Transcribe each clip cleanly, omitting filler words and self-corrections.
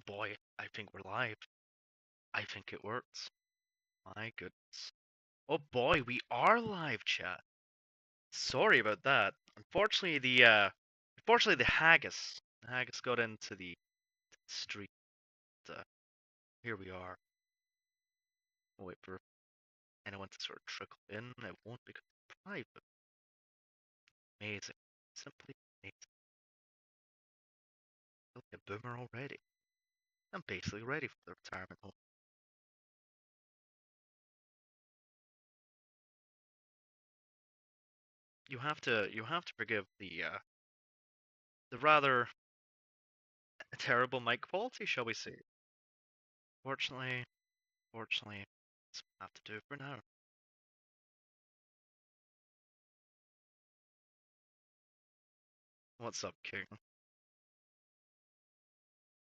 Oh boy, I think we're live. I think it works. My goodness. Oh boy, we are live, chat. Sorry about that. Unfortunately the haggis got into the street. Uh, Here we are. I'll wait for anyone to sort of trickle in. It won't because it's private. Amazing. Simply amazing. I feel like a boomer already. I'm basically ready for the retirement home. You have to forgive the rather terrible mic quality, shall we say. Fortunately, that's what I have to do for now. What's up, King?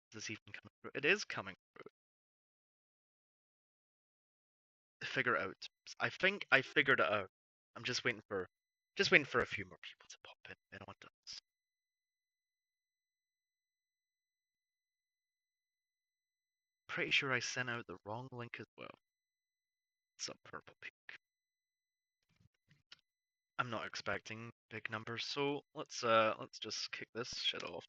Is this even coming through? It is coming through. Figure out. I think I figured it out. I'm just waiting for a few more people to pop in. You know what does? Pretty sure I sent out the wrong link as well. What's up, Purple Peak? I'm not expecting big numbers, so let's just kick this shit off.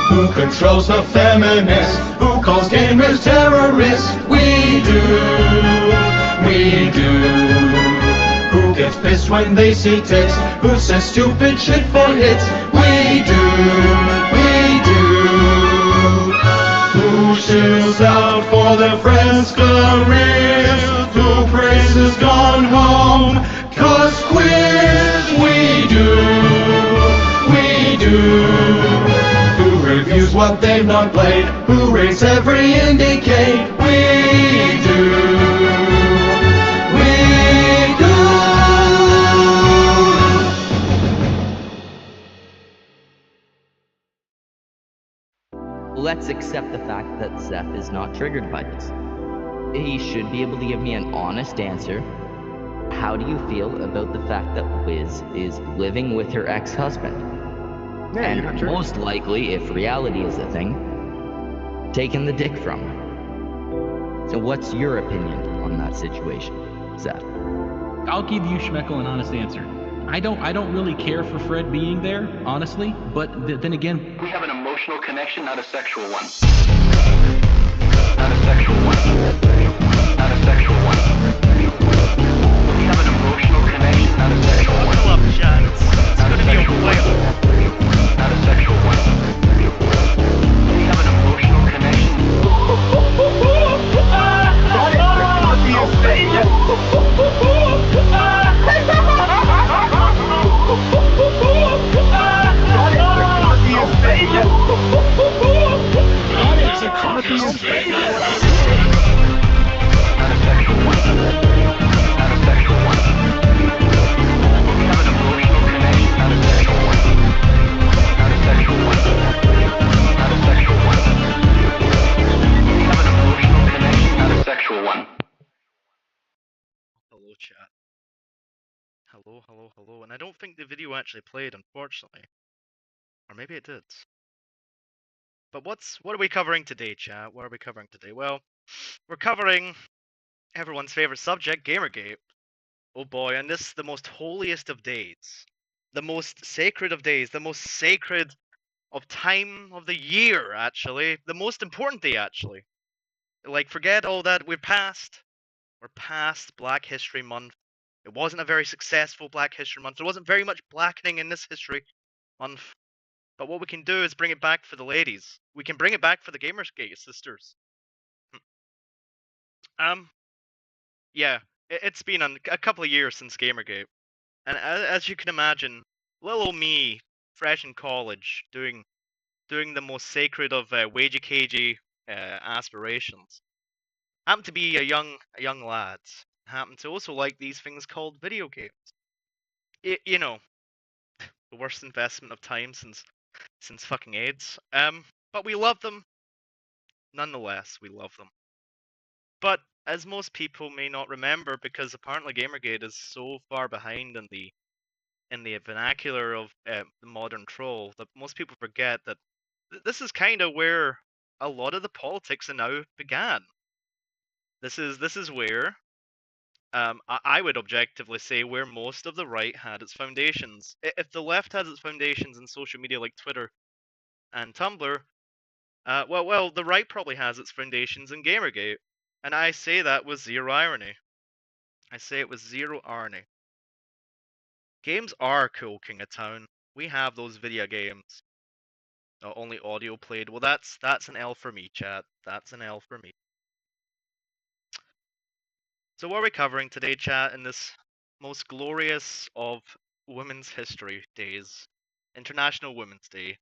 Who controls the feminists? Who calls gamers terrorists? We do. Who gets pissed when they see tits? Who says stupid shit for hits? We do. Who chills out for their friends' careers? Who praises Gone Home? 'Cause queers we do. Who reviews what they've not played? Who rates every indicate? We do. Let's accept the fact that Seth is not triggered by this. He should be able to give me an honest answer. How do you feel about the fact that Liz is living with her ex-husband? Yeah, you're not And triggered. most likely, if reality is a thing, taking the dick from her. So what's your opinion on that situation, Seth? I'll give you, Schmeckel, an honest answer. I don't really care for Fred being there, honestly, but then again, We have an emotional connection, not a sexual one. Not a sexual one. Not a sexual one. We have an emotional connection, not a sexual one. Buckle up, chat. It's Not a gonna be a sexual one. while. Not a sexual one. We have an emotional connection. Not a sexual one. Not a sexual one. We have an emotional connection, not a sexual one. Not a sexual one. Not a sexual one. We have an emotional connection, not a sexual one. Hello, chat. Hello. And I don't think the video actually played, unfortunately. Or maybe it did. But what are we covering today, chat? What are we covering today? Well, we're covering everyone's favorite subject, Gamergate. Oh boy, and this is the most holiest of days. The most sacred of days. The most sacred of time of the year, actually. The most important day, actually. Like, forget all that. We're past Black History Month. It wasn't a very successful Black History Month. There wasn't very much blackening in this history month. But what we can do is bring it back for the ladies. We can bring it back for the Gamergate sisters. Yeah, it's been a couple of years since Gamergate, and as you can imagine, little old me, fresh in college, doing the most sacred of wagey cagey aspirations, happened to be a young lad. Happened to also like these things called video games. You know, the worst investment of time since fucking AIDS. But we love them nonetheless. We love them. But as most people may not remember, because apparently Gamergate is so far behind in the in the vernacular of the modern troll, that most people forget that this is kind of where a lot of the politics now began. This is where I would objectively say where most of the right had its foundations. If the left has its foundations in social media like Twitter and Tumblr, well, the right probably has its foundations in Gamergate, and I say that with zero irony. I say it with zero irony. Games are cool, King of Town. We have those video games. Only audio played. Well, that's an L for me, chat. That's an L for me. So what are we covering today, chat, in this most glorious of women's history days, International Women's Day,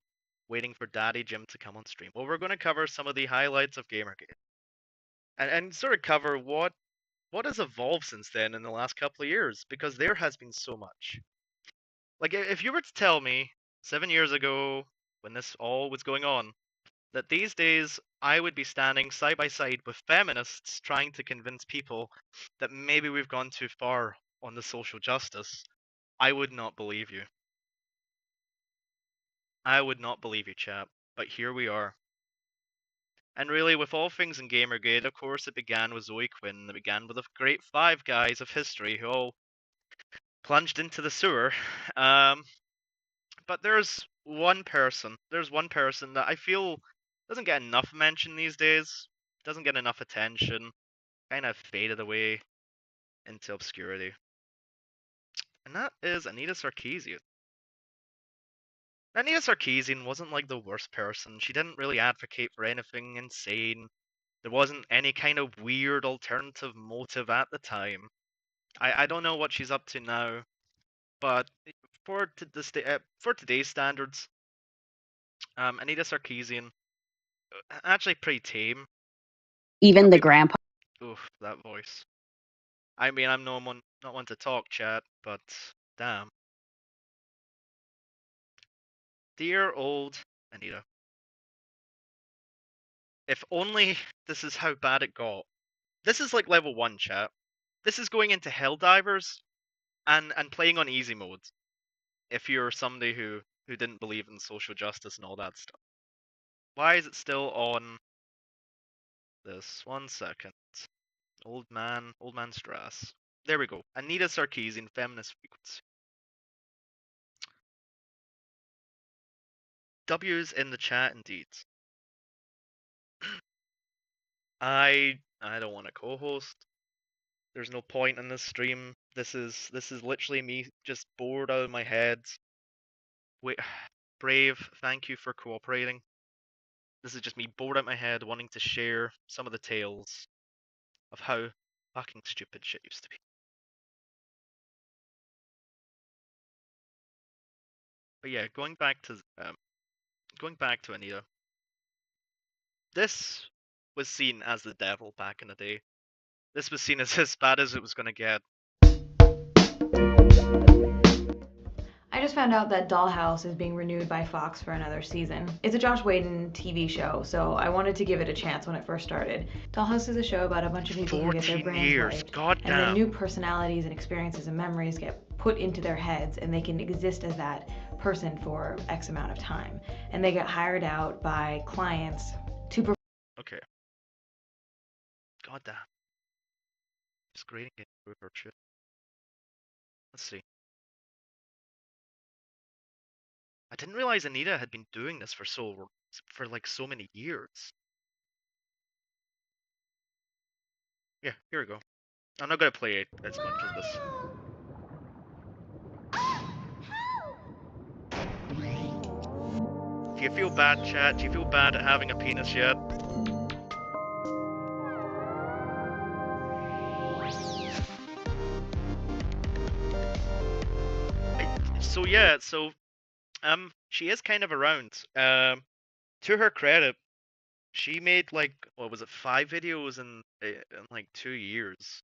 waiting for Daddy Jim to come on stream? Well, we're going to cover some of the highlights of Gamergate, and sort of cover what has evolved since then in the last couple of years, because there has been so much. Like, if you were to tell me 7 years ago, when this all was going on, that these days I would be standing side by side with feminists trying to convince people that maybe we've gone too far on the social justice, I would not believe you. I would not believe you, chap. But here we are. And really, with all things in Gamergate, of course, it began with Zoe Quinn. It began with the great five guys of history who all plunged into the sewer. But there's one person. There's one person that I feel doesn't get enough mention these days. Doesn't get enough attention. Kind of faded away into obscurity. And that is Anita Sarkeesian. Anita Sarkeesian wasn't like the worst person. She didn't really advocate for anything insane. There wasn't any kind of weird alternative motive at the time. I don't know what she's up to now, but for today's standards, Anita Sarkeesian, actually pretty tame. Even the Probably, grandpa. oof, that voice. I mean, I'm not one to talk, chat, but damn. Dear old Anita. If only this is how bad it got. This is like level 1, chat. This is going into Helldivers and playing on easy mode. If you're somebody who didn't believe in social justice and all that stuff. Why is it still on this? 1 second. Old man Strass. There we go. Anita Sarkeesian, feminist frequency. W's in the chat indeed. I don't want to co-host. There's no point in this stream. This is literally me just bored out of my head. Wait, Brave, thank you for cooperating. This is just me bored out of my head, wanting to share some of the tales of how fucking stupid shit used to be. But yeah, going back to Anita. This was seen as the devil back in the day. This was seen as bad as it was gonna get. I just found out that Dollhouse is being renewed by Fox for another season. It's a Josh Whedon TV show, so I wanted to give it a chance when it first started. Dollhouse is a show about a bunch of people who get their 14 brains years, wiped, goddamn. and then new personalities and experiences and memories get put into their heads, and they can exist as that person for X amount of time. And they get hired out by clients to Okay. Goddamn. Just grading it through her shit. Let's see. I didn't realize Anita had been doing this for like so many years. Yeah, here we go. I'm not gonna play it as much as this. Do you feel bad, chat? Do you feel bad at having a penis yet? So yeah, she is kind of around. To her credit, she made like, what was it, 5 videos in like 2 years.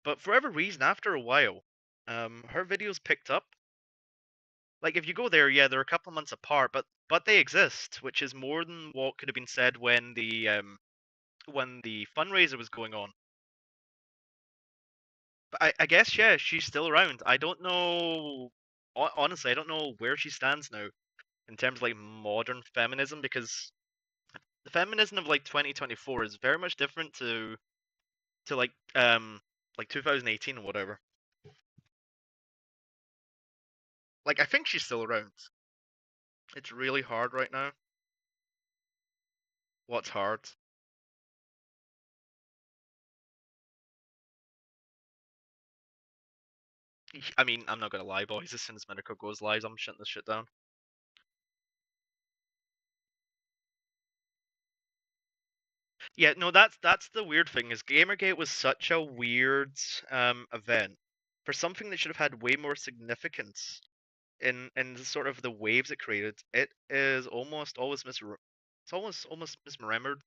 But for whatever reason, after a while, her videos picked up. Like, if you go there, yeah, they're a couple months apart, but they exist, which is more than what could have been said when the fundraiser was going on. But I guess, yeah, she's still around. I don't know honestly, I don't know where she stands now in terms of like modern feminism, because the feminism of like 2024 is very much different to like 2018 or whatever. Like I think she's still around. It's really hard right now. What's hard? I mean, I'm not gonna lie, boys. As soon as Medical goes live, I'm shutting this shit down. Yeah, no, that's the weird thing is Gamergate was such a weird event for something that should have had way more significance in sort of the waves it created. It is almost always it's almost misremembered.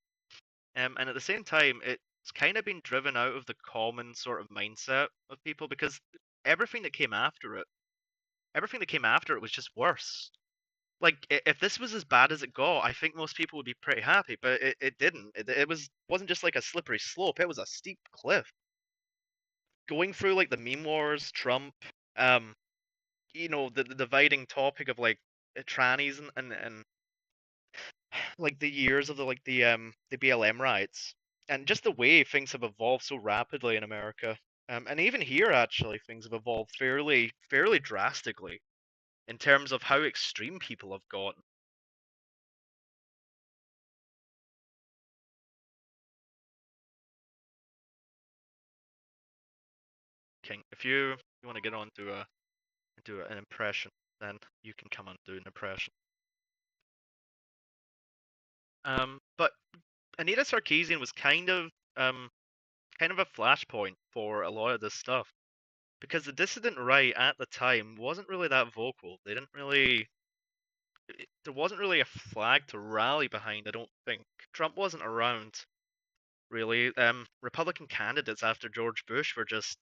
And at the same time, it's kind of been driven out of the common sort of mindset of people because everything that came after it, everything that came after it was just worse. Like if this was as bad as it got, I think most people would be pretty happy, but it didn't. It wasn't just like a slippery slope, it was a steep cliff. Going through like the meme wars, Trump, um, the dividing topic of like trannies and like the years of the BLM riots, and just the way things have evolved so rapidly in America. And even here, actually, things have evolved fairly drastically in terms of how extreme people have gotten. King, if you want to get on to do an impression, then you can come and do an impression. But Anita Sarkeesian was kind of a flashpoint for a lot of this stuff because the dissident right at the time wasn't really that vocal. They didn't really there wasn't really a flag to rally behind, I don't think. Trump wasn't around really. Republican candidates after George Bush were just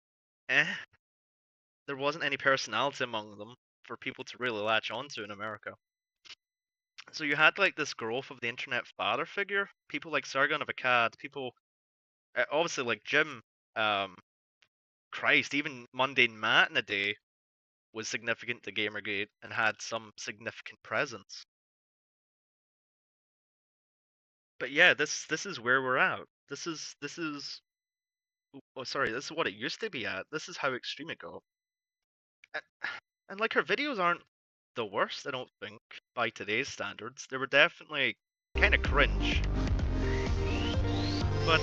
eh. There wasn't any personality among them for people to really latch onto in America. So you had like this growth of the internet father figure, people like Sargon of Akkad, people obviously like Jim, um, Christ, even Mundane Matt in a day was significant to Gamergate and had some significant presence. But yeah, this is where we're at. This is oh sorry, this is what it used to be at. This is how extreme it got. And, and like her videos aren't the worst, I don't think, by today's standards. They were definitely kind of cringe. But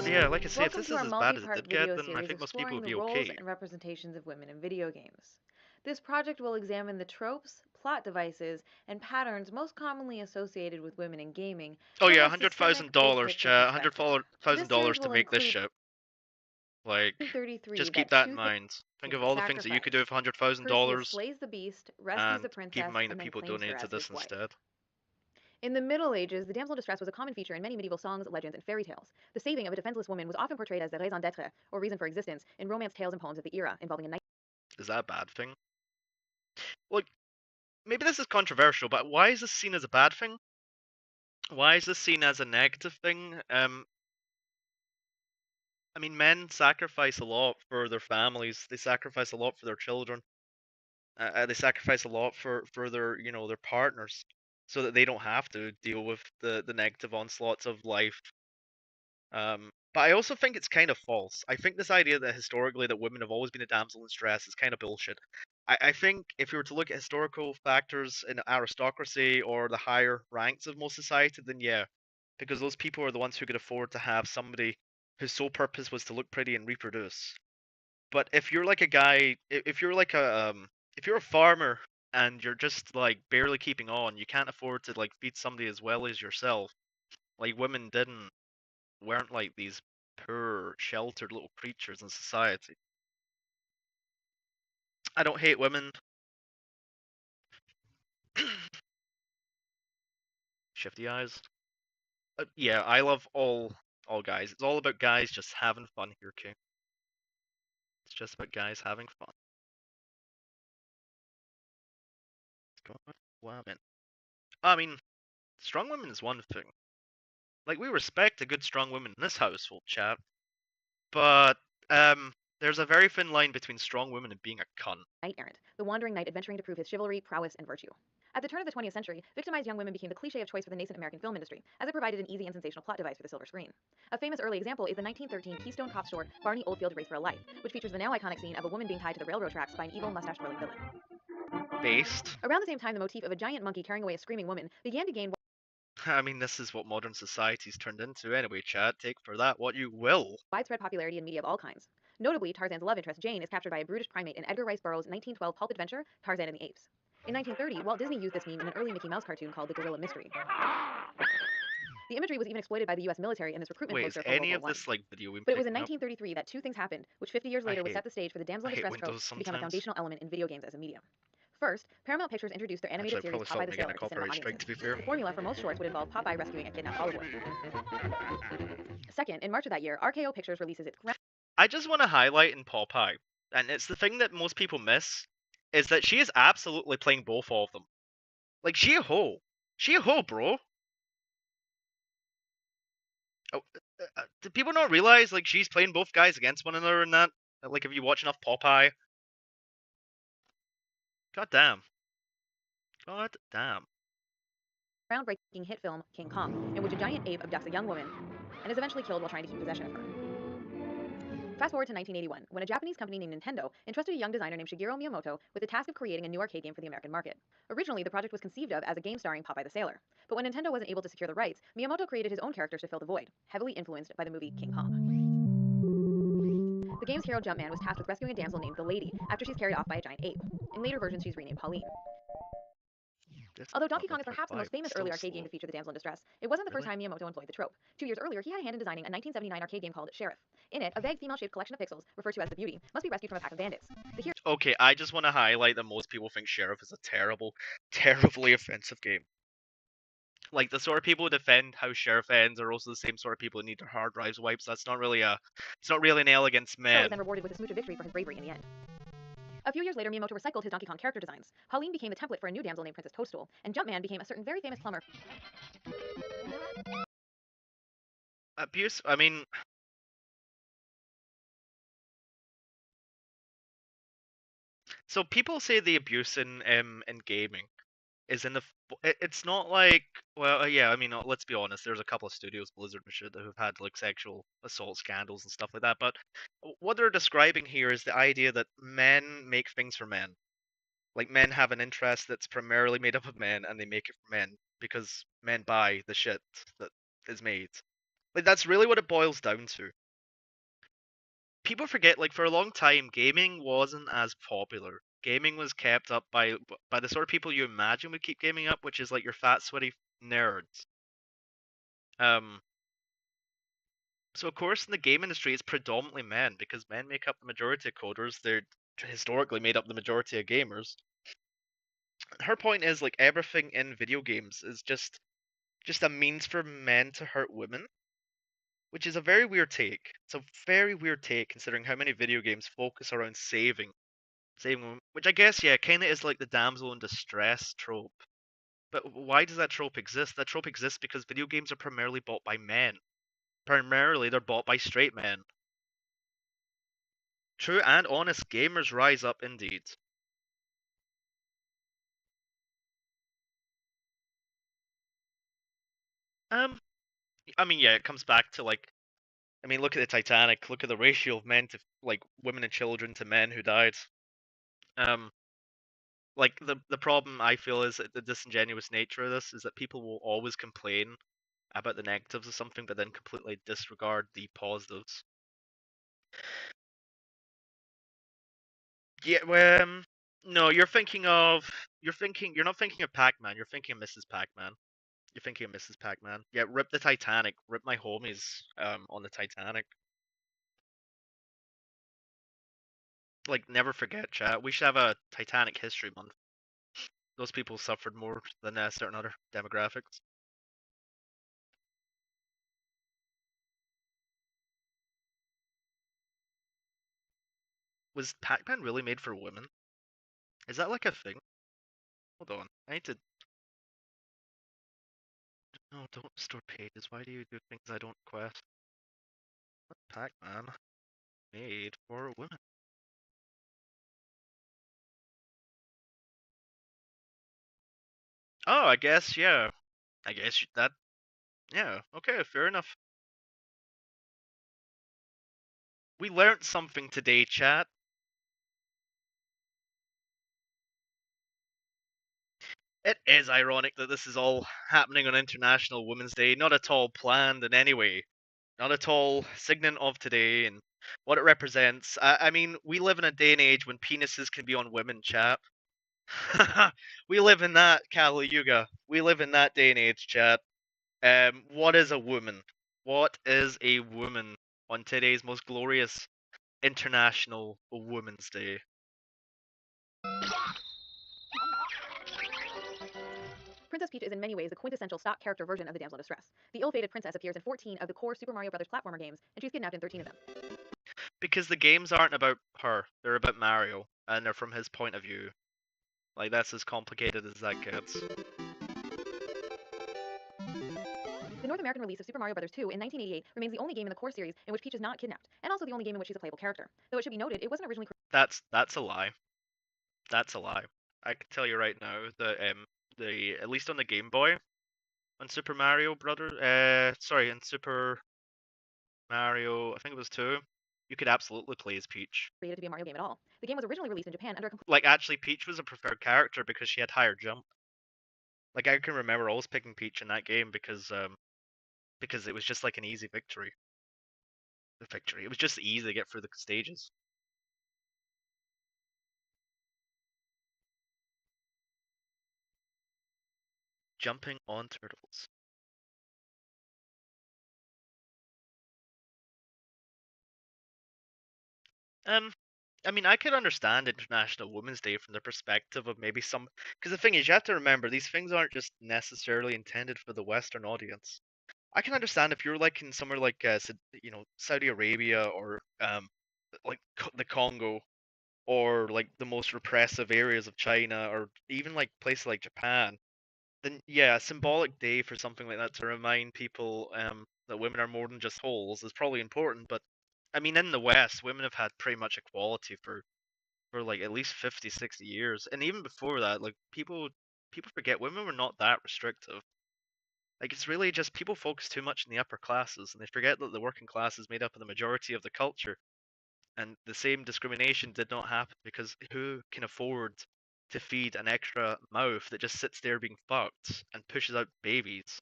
yeah, like I say, if Welcome this to is our as bad as it multi-part did get, video then I series think most people exploring would the be roles okay. and representations of women in video games. This project will examine the tropes, plot devices, and patterns most commonly associated with women in gaming Oh from yeah, a systemic, $100,000, big-picture chat. perspective. Thousand This series dollars to will make this include ship. Like, 33 just keep that that in choose mind. Think the of all the things that you could do sacrifice. with Perseus $100,000, slays the beast, rescues the and keep in princess, mind that and then people claims her donated to as this his wife. instead. In the Middle Ages, the damsel in distress was a common feature in many medieval songs, legends, and fairy tales. The saving of a defenseless woman was often portrayed as the raison d'être, or reason for existence, in romance tales and poems of the era, involving a knight. Is that a bad thing? Like, maybe this is controversial, but why is this seen as a bad thing? Why is this seen as a negative thing? I mean, men sacrifice a lot for their families. They sacrifice a lot for their children. They sacrifice a lot for their their partners, so that they don't have to deal with the negative onslaughts of life. But I also think it's kind of false. I think this idea that historically that women have always been a damsel in distress is kind of bullshit. I think if you were to look at historical factors in aristocracy or the higher ranks of most society, then yeah, because those people are the ones who could afford to have somebody whose sole purpose was to look pretty and reproduce. But if you're like a guy, if you're like if you're a farmer and you're just like barely keeping on, you can't afford to like feed somebody as well as yourself. Like women weren't like these poor, sheltered little creatures in society. I don't hate women. Shifty eyes. Yeah, I love all guys. It's all about guys just having fun here, King. It's just about guys having fun. Women. I mean, strong women is one thing. Like we respect a good strong woman in this household, chat. But There's a very thin line between strong women and being a cunt. knight errant, the wandering knight adventuring to prove his chivalry, prowess, and virtue. At the turn of the 20th century, victimized young women became the cliche of choice for the nascent American film industry, as it provided an easy and sensational plot device for the silver screen. A famous early example is the 1913 Keystone Cop short Barney Oldfield Race for a Life, which features the now iconic scene of a woman being tied to the railroad tracks by an evil mustache-twirling villain. Based. Around the same time, the motif of a giant monkey carrying away a screaming woman began to gain I mean, this is what modern society's turned into anyway, Chad. Take for that what you will. widespread popularity in media of all kinds. Notably, Tarzan's love interest, Jane, is captured by a brutish primate in Edgar Rice Burroughs' 1912 pulp adventure, Tarzan and the Apes. In 1930, Walt Disney used this meme in an early Mickey Mouse cartoon called The Gorilla Mystery. The imagery was even exploited by the U.S. military in this recruitment Wait, is poster for World any War of I. this like video we But it was in picking up? 1933 that two things happened, which 50 years later would set the stage for the damsel in I hate distress trope Windows to become a sometimes. foundational element in video games as a medium. First, Paramount Pictures introduced their animated Actually, I series probably Popeye the felt me getting Sailor a to cinema copyright strike, audiences. to be fair. The formula for most shorts would involve Popeye rescuing a kidnapped Hollywood. Second, in March of that year, RKO Pictures releases its I just want to highlight in Popeye, and it's the thing that most people miss, is that she is absolutely playing both of them. Like, she a hoe. She a hoe, bro. Oh, do people not realize, like, she's playing both guys against one another in that? Like, if you watch enough Popeye. God damn. God damn. groundbreaking hit film King Kong, in which a giant ape abducts a young woman and is eventually killed while trying to keep possession of her. Fast forward to 1981, when a Japanese company named Nintendo entrusted a young designer named Shigeru Miyamoto with the task of creating a new arcade game for the American market. Originally, the project was conceived of as a game starring Popeye the Sailor, but when Nintendo wasn't able to secure the rights, Miyamoto created his own characters to fill the void, heavily influenced by the movie King Kong. The game's hero Jumpman was tasked with rescuing a damsel named the Lady after she's carried off by a giant ape. In later versions, she's renamed Pauline. This Although is Donkey not Kong is meant for perhaps the most five, famous still early arcade slow. game to feature the damsel in distress, it wasn't the first Really? time Miyamoto employed the trope. 2 years earlier, he had a hand in designing a 1979 arcade game called Sheriff. In it, a vague female-shaped collection of pixels, referred to as the Beauty, must be rescued from a pack of bandits. The hero Okay, I just want to highlight that most people think Sheriff is a terrible, terribly offensive game. Like, the sort of people who defend how Sheriff ends are also the same sort of people who need their hard drives wiped. That's not really it's not really an ale against was men. then rewarded with a smooch of victory for his bravery in the end. A few years later, Miyamoto recycled his Donkey Kong character designs. Pauline became the template for a new damsel named Princess Toadstool, and Jumpman became a certain very famous plumber. Abuse, I mean... So people say the abuse in gaming is in the... It's not like... Well, yeah, I mean, let's be honest, there's a couple of studios, Blizzard and shit, that have had, like, sexual assault scandals and stuff like that, but what they're describing here is the idea that men make things for men. Like, men have an interest that's primarily made up of men, and they make it for men, because men buy the shit that is made. Like, that's really what it boils down to. People forget, like, for a long time, gaming wasn't as popular. Gaming was kept up by the sort of people you imagine would keep gaming up, which is like your fat, sweaty nerds. So of course in the game industry it's predominantly men, because men make up the majority of coders. They're historically made up the majority of gamers. Her point is, like, everything in video games is just a means for men to hurt women, which is a very weird take. It's a very weird take considering how many video games focus around saving women, which I guess, yeah, kind of is like the damsel in distress trope. But why does that trope exist? That trope exists because video games are primarily bought by men. Primarily, they're bought by straight men. True and honest gamers rise up indeed. I mean, yeah, it comes back to, like, I mean, look at the Titanic. Look at the ratio of men to, like, women and children to men who died. Like, the problem I feel is the disingenuous nature of this is that people will always complain about the negatives of something, but then completely disregard the positives. Yeah, well, no, you're not thinking of Pac-Man. You're thinking of Mrs. Pac-Man. You're thinking of Mrs. Pac-Man. Yeah, rip the Titanic. Rip my homies on the Titanic. Like, never forget, chat. We should have a Titanic History Month. Those people suffered more than certain other demographics. Was Pac-Man really made for women? Is that like a thing? Hold on. I need to... No, don't store pages. Why do you do things I don't request? Pac-Man. made for women. Oh, I guess, yeah. I guess that, yeah, okay, fair enough. We learned something today, chat. It is ironic that this is all happening on International Women's Day, not at all planned in any way. Not at all significant of today and what it represents. I mean, we live in a day and age when penises can be on women, chat. We live in that Kali Yuga. We live in that day and age, chat. What is a woman? What is a woman on today's most glorious International Women's Day? Princess Peach is in many ways the quintessential stock character version of the damsel in distress. The ill-fated princess appears in 14 of the core Super Mario Bros. Platformer games, and she's kidnapped in 13 of them. Because the games aren't about her, they're about Mario, and they're from his point of view. Like, that's as complicated as that gets. The North American release of Super Mario Bros. 2 in 1988 remains the only game in the core series in which Peach is not kidnapped, and also the only game in which she's a playable character. Though it should be noted, it wasn't originally That's a lie. That's a lie. I can tell you right now that the at least on the Game Boy, on Super Mario Brothers, sorry, in Super Mario, I think it was 2, you could absolutely play as Peach. created to be a Mario game at all. The game was originally released in Japan under a Like, actually, Peach was a preferred character because she had higher jump. Like, I can remember always picking Peach in that game because it was just like an easy victory. The victory. It was just easy to get through the stages. Jumping on turtles. I mean, I could understand International Women's Day from the perspective of maybe some, because the thing is, you have to remember these things aren't just necessarily intended for the Western audience. I can understand if you're like in somewhere like, Saudi Arabia or like the Congo or like the most repressive areas of China or even like places like Japan. Then yeah, a symbolic day for something like that to remind people that women are more than just holes is probably important. But I mean, in the West, women have had pretty much equality for like at least 50, 60 years, and even before that, like people forget women were not that restrictive. Like, it's really just people focus too much in the upper classes, and they forget that the working class is made up of the majority of the culture, and the same discrimination did not happen because who can afford to feed an extra mouth that just sits there being fucked and pushes out babies?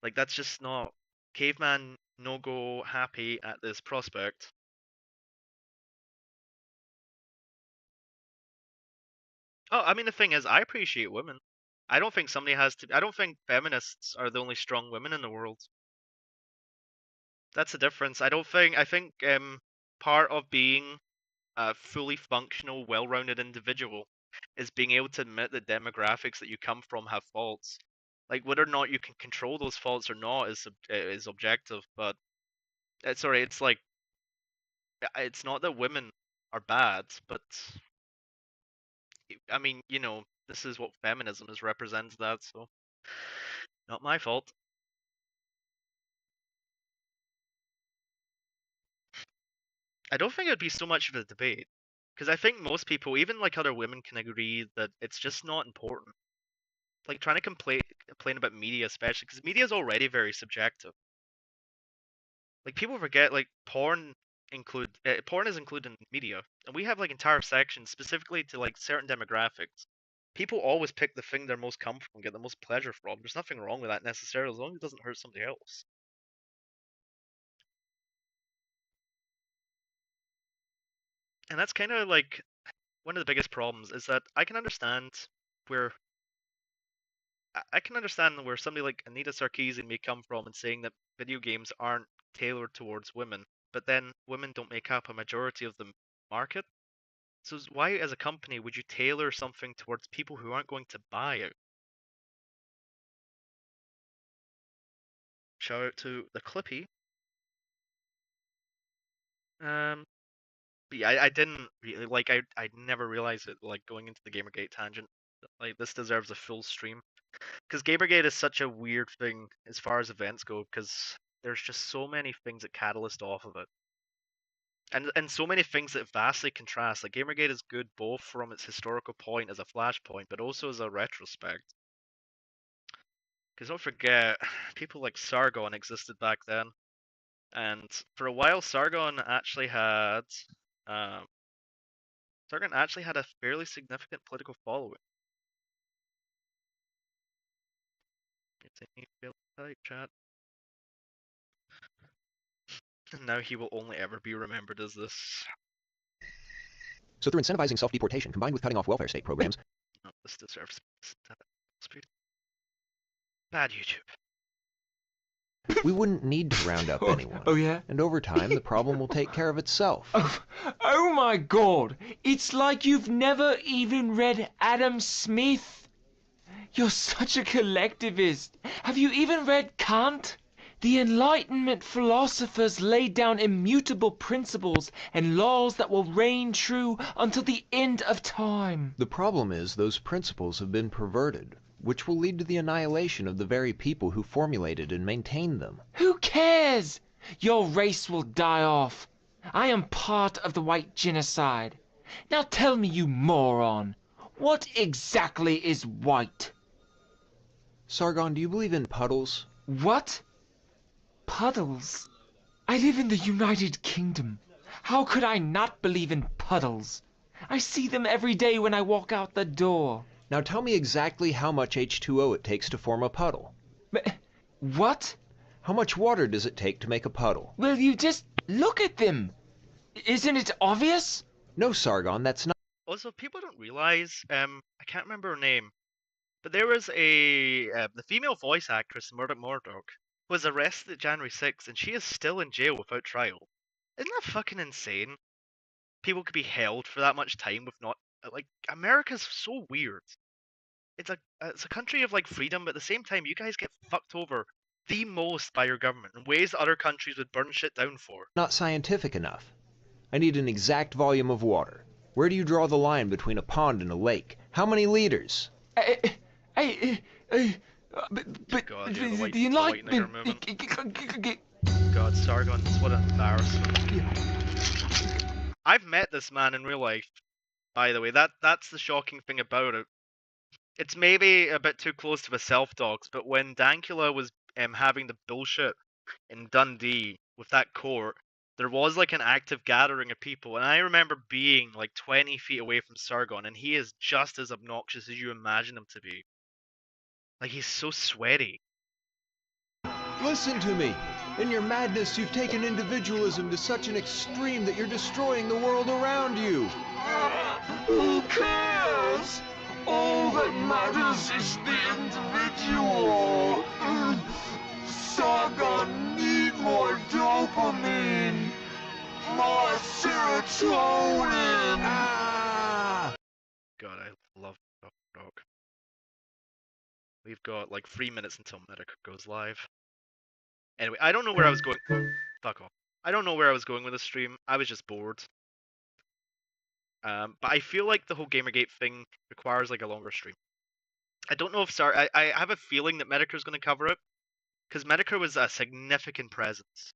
Like, that's just not caveman no go happy at this prospect. Oh, I mean, the thing is, I appreciate women. I don't think somebody has to. I don't think feminists are the only strong women in the world. That's the difference. I don't think. I think part of being a fully functional, well-rounded individual is being able to admit that demographics that you come from have faults. Like whether or not you can control those faults or not is objective. But sorry, it's like it's not that women are bad, but I mean, this is what feminism is represents that, so not my fault. I don't think it'd be so much of a debate because I think most people, even like other women, can agree that it's just not important. Like trying to complain about media, especially because media is already very subjective. Like people forget, like porn is included in media, and we have like entire sections specifically to like certain demographics. People always pick the thing they're most comfortable and get the most pleasure from. There's nothing wrong with that necessarily, as long as it doesn't hurt somebody else. And that's kind of like one of the biggest problems is that where I can understand where somebody like Anita Sarkeesian may come from and saying that video games aren't tailored towards women, but then women don't make up a majority of the market. So why, as a company, would you tailor something towards people who aren't going to buy it? Shout out to the Clippy. Um, but yeah, I didn't really like. I never realized it. Like going into the Gamergate tangent, like this deserves a full stream because Gamergate is such a weird thing as far as events go because there's just so many things that catalyst off of it. and so many things that vastly contrast. Like Gamergate is good both from its historical point as a flashpoint, but also as a retrospect. Because don't forget, people like Sargon existed back then, and for a while, Sargon actually had a fairly significant political following. Type chat. And now he will only ever be remembered as this. So through incentivizing self-deportation combined with cutting off welfare state programs, No, this deserves speed. Bad YouTube. we wouldn't need to round up anyone. Oh yeah? And over time, the problem will take care of itself. Oh my god! It's like you've never even read Adam Smith. You're such a collectivist. Have you even read Kant? The Enlightenment philosophers laid down immutable principles and laws that will reign true until the end of time. The problem is those principles have been perverted, which will lead to the annihilation of the very people who formulated and maintained them. Who cares? Your race will die off. I am part of the white genocide. Now tell me, you moron, what exactly is white? Sargon, do you believe in puddles? What? Puddles? I live in the United Kingdom. How could I not believe in puddles? I see them every day when I walk out the door. Now tell me exactly how much H2O it takes to form a puddle. What? How much water does it take to make a puddle? Will you just look at them? Isn't it obvious? No, Sargon, that's not. Also, people don't realize, I can't remember her name, but there was the female voice actress Murdoch was arrested January 6th, and she is still in jail without trial. Isn't that fucking insane? People could be held for that much time with not, like, America's so weird. It's a country of, like, freedom, but at the same time, you guys get fucked over the most by your government in ways that other countries would burn shit down for. Not scientific enough. I need an exact volume of water. Where do you draw the line between a pond and a lake? How many liters? God, yeah, the Enlightenment. God, Sargon, what an embarrassment. I've met this man in real life, by the way. That's the shocking thing about it. It's maybe a bit too close to the self-dogs, but when Dankula was having the bullshit in Dundee with that court, there was like an active gathering of people, and I remember being like 20 feet away from Sargon, and he is just as obnoxious as you imagine him to be. Like, he's so sweaty. Listen to me. In your madness, you've taken individualism to such an extreme that you're destroying the world around you. Who cares? All that matters is the individual. Sargon need more dopamine. More serotonin. Ah! God, I love Dog. We've got like 3 minutes until Medic goes live. Anyway, I don't know where I was going. Fuck off. I don't know where I was going with this stream. I was just bored. But I feel like the whole Gamergate thing requires like a longer stream. I don't know if I have a feeling that Medicare's going to cover it, because Medicare was a significant presence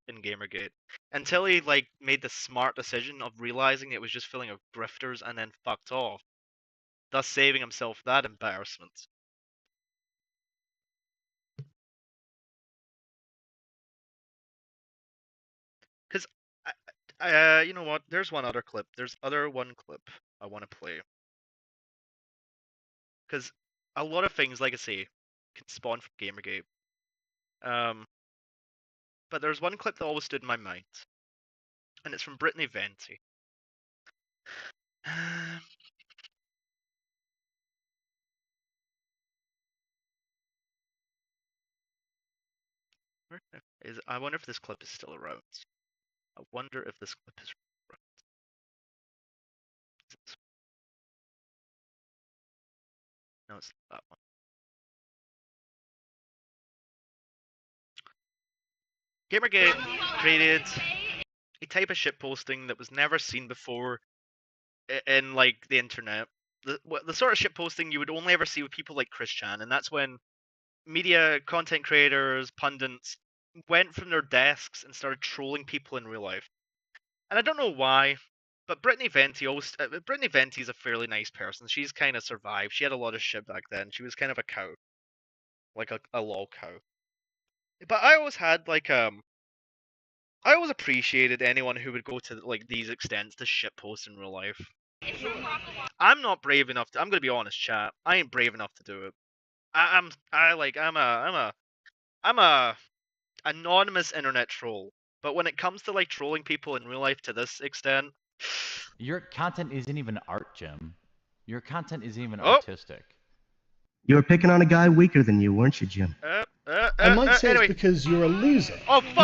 in Gamergate until he like made the smart decision of realizing it was just filling of grifters and then fucked off, thus saving himself that embarrassment. Because you know what? There's one clip I want to play. Because a lot of things, like I say, can spawn from Gamergate. But there's one clip that always stood in my mind, and it's from Brittany Venti. I wonder if this clip is still around. I wonder if this clip is around. No, it's not that one. Gamergate created a type of shitposting that was never seen before in like the internet. The sort of shitposting you would only ever see with people like Chris Chan, and that's when media content creators, pundits went from their desks and started trolling people in real life. And I don't know why, but Brittany Venti's a fairly nice person. She's kind of survived. She had a lot of shit back then. She was kind of a cow, like a lol cow. But I always had like I always appreciated anyone who would go to like these extents to shitpost in real life. I'm not brave enough to. I'm gonna be honest, chat. I ain't brave enough to do it. I'm a anonymous internet troll. But when it comes to like trolling people in real life to this extent, Your content isn't even art, Jim. Your content isn't even Oh. artistic. You were picking on a guy weaker than you, weren't you, Jim? I might say anyway. it's because you're a loser. Oh fuck!